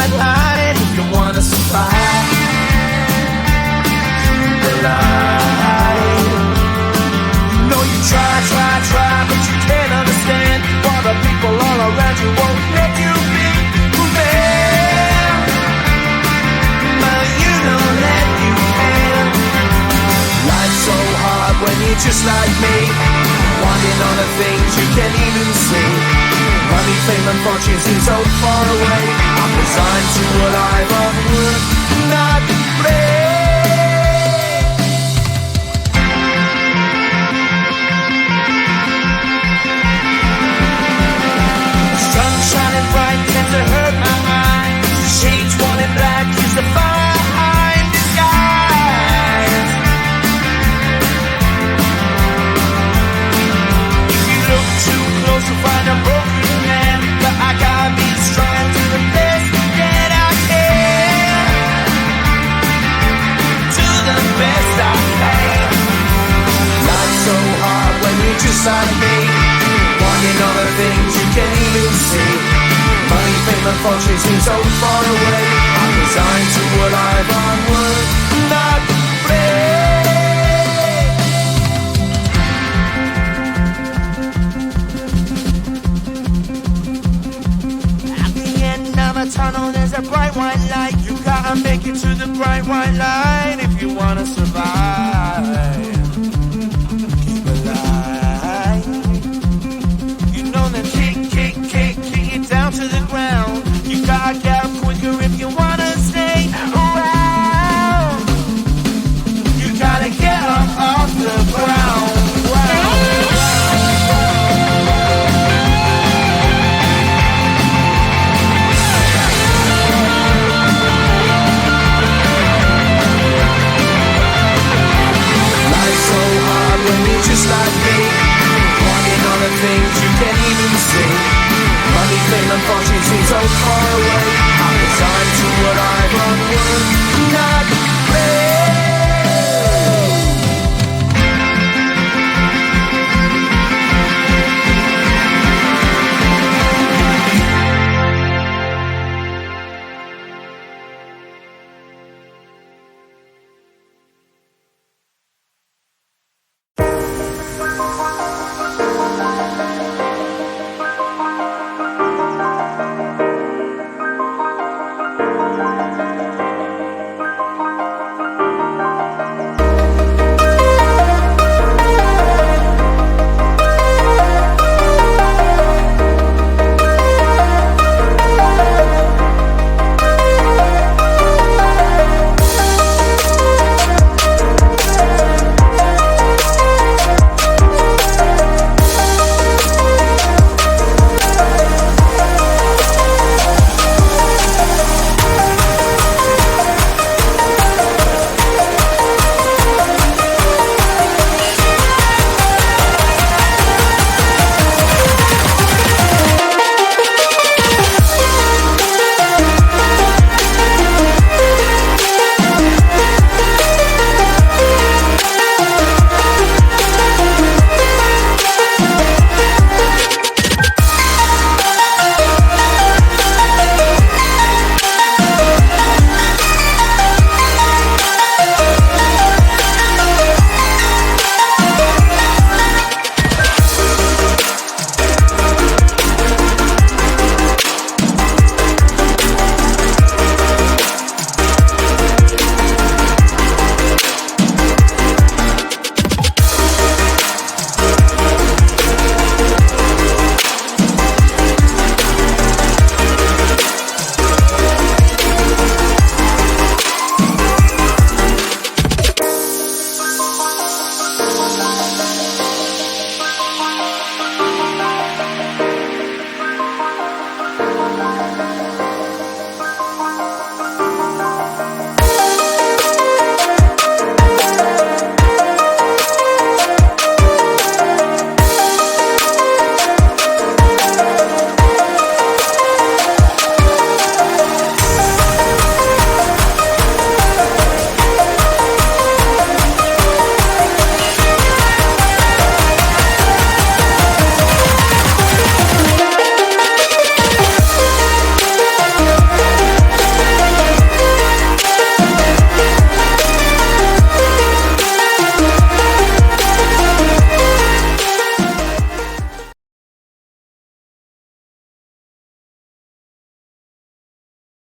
white line if you wanna survive. The line. You know you try, but you can't understand why the people all around you won't let you be who they are. But you know that you can. Life's so hard when you're just like me, wanting all the things you can't even see. Money, fame and fortune seem so far away. I'm resigned to what I've unworked, not play. Sun shining bright tends to hurt my mind. Shades worn in black is the fine disguise. If you look too close you'll find a broken man, but I gotta be strong to the best that I can. To the best I can. Life's so hard when you're just like me, wanting all the things you can't even see. Money, fame and fortune seem so far away. I'm resigned to what I've unworked, not play. At the end of a tunnel there's a bright white light. You gotta make it to the bright white line if you wanna survive.